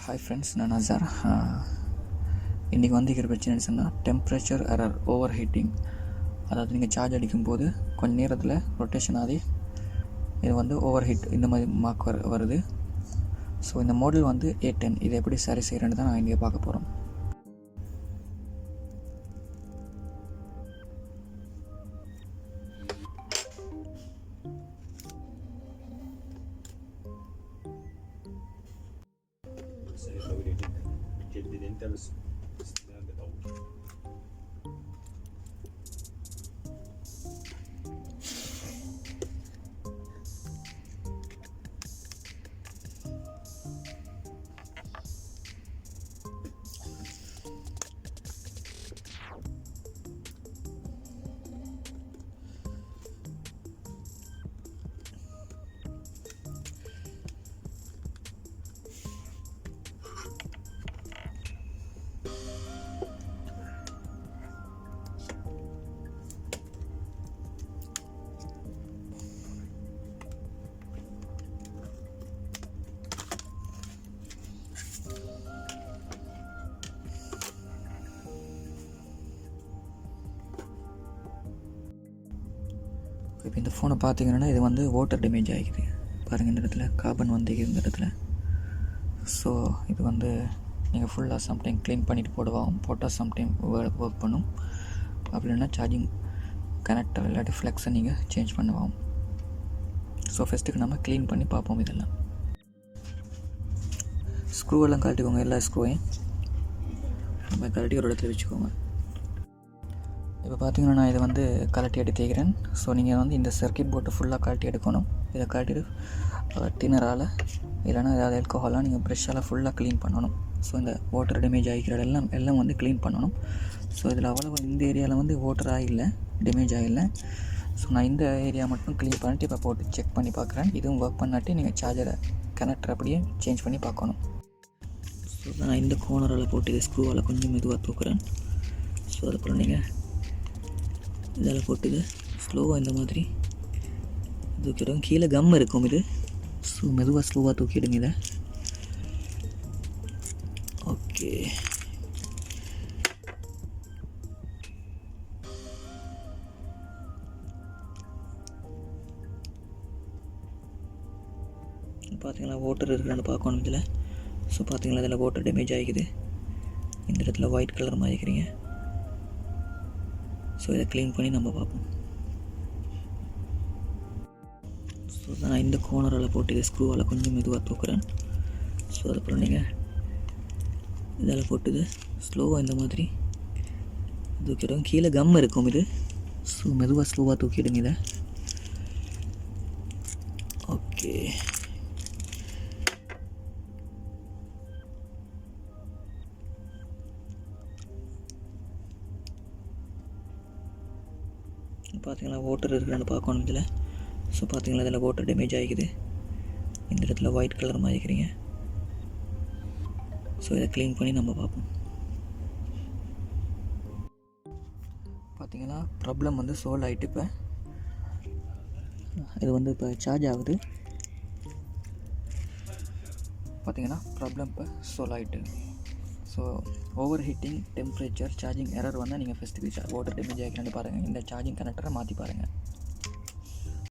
Hi friends, நான் அசார். இன்றைக்கி இருக்கிற பிரச்சனை சொன்னால் டெம்பரேச்சர் எரர், ஓவர் ஹீட்டிங். அதாவது நீங்கள் சார்ஜ் அடிக்கும்போது கொஞ்சம் நேரத்தில் ரொட்டேஷன் ஆகி இது ஓவர் ஹீட் இந்த மாதிரி மார்க் வருது. ஸோ இந்த மாடல் A10. இதை எப்படி சரி செய்கிறேன்னு தான் நான் இங்கே பார்க்க போகிறோம். جدد انت بس الاستخدام بطول. இப்போ இந்த ஃபோனை பார்த்தீங்கன்னா இது வாட்டர் டேமேஜ் ஆகிக்குது. பாருங்கள், இந்த இடத்துல கார்பன் இந்த இடத்துல. ஸோ இது நீங்கள் ஃபுல்லாக சம்டைம் க்ளீன் பண்ணிவிட்டு போட்டால் சம்டைம் ஒர்க் பண்ணும். அப்படி இல்லைன்னா சார்ஜிங் கனெக்டர் இல்லாட்டி ஃப்ளெக்ஸை நீங்கள் சேஞ்ச் பண்ணுவோம். ஸோ ஃபஸ்ட்டுக்கு நம்ம க்ளீன் பண்ணி பார்ப்போம். இதெல்லாம் ஸ்க்ரூவெல்லாம் கழட்டிக்கோங்க. எல்லா ஸ்க்ரூவையும் நம்ம கழட்டி ஒரு இடத்துல வச்சுக்கோங்க. இப்போ பார்த்தீங்கன்னா நான் இதை கழட்டி எடுத்து தேய்க்கிறேன். ஸோ நீங்கள் இந்த சர்க்கியூட் போர்ட்டை ஃபுல்லாக கழட்டி எடுக்கணும். இதை கழட்டிட்டு டின்னரால் இல்லைனா ஏதாவது ஆல்கஹாலாக நீங்கள் ப்ரெஷ்ஷால் ஃபுல்லாக க்ளீன் பண்ணணும். ஸோ இந்த வாட்டர் டேமேஜ் ஆகிக்கிற எல்லாம் க்ளீன் பண்ணணும். ஸோ இதில் அவ்வளோ இந்த ஏரியாவில் வாட்டர் ஆகில்லை, டேமேஜ் ஆகில்லை. ஸோ நான் இந்த ஏரியா மட்டும் க்ளீன் பண்ணிட்டு இப்போ போட்டு செக் பண்ணி பார்க்குறேன். இதுவும் ஒர்க் பண்ணாட்டி நீங்கள் சார்ஜரை கனெக்டர் அப்படியே சேஞ்ச் பண்ணி பார்க்கணும். ஸோ நான் இந்த கோனரால் போட்டு இது ஸ்க்ரூவால் கொஞ்சம் மெதுவாக தூக்குறேன். ஸோ அதுக்கப்புறம் நீங்கள் இதில் போட்டு இது ஸ்லோவாக இந்த மாதிரி தூக்கிடுவோம். கீழே கம் இருக்கும் இது. ஸோ மெதுவாக ஸ்லோவாக தூக்கிடுங்க இதை. ஓகே, பார்த்தீங்களா வாட்டர் இருக்கிறான்னு பார்க்கணும் இதில். ஸோ பார்த்தீங்களா இதில் வாட்டர் டேமேஜ் ஆகிக்குது. இந்த இடத்துல ஒயிட் கலர் மாறிக்கிறீங்க. ஸோ இதை க்ளீன் பண்ணி நம்ம பார்ப்போம். ஸோ நான் இந்த கோனரால் போட்டு இது ஸ்க்ரூவால் கொஞ்சம் மெதுவாக தூக்குறேன். ஸோ அதுக்கப்புறம் நீங்கள் இதில் போட்டு இது ஸ்லோவாக இந்த மாதிரி தூக்கிடுவோம். கீழே கம் இருக்கும் இது. ஸோ மெதுவாக ஸ்லோவாக தூக்கிடுங்க இதை. ஓகே, பார்த்தீங்களா வாட்டர் இருக்கிறான்னு பார்க்கணும் இதில். ஸோ பார்த்தீங்களா இதில் வாட்டர் டேமேஜ் ஆகிக்குது. இந்த இடத்துல ஒயிட் கலர் மாறிக்கிறீங்க. ஸோ இதை க்ளீன் பண்ணி நம்ம பார்ப்போம். பார்த்தீங்கன்னா ப்ராப்ளம் சால்வ் ஆகிட்டு இப்போ இது இப்போ சார்ஜ் ஆகுது. பார்த்தீங்கன்னா ப்ராப்ளம் இப்போ சால்வ் ஆகிட்டு. So over heating, temperature, charging error நீங்கள் ஃபஸ்ட்டுக்கு வாட்டர் டேமேஜ் ஆகிக்கிறான்னு பாருங்கள். இந்த சார்ஜிங் கனெக்டரை மாற்றி பாருங்கள்.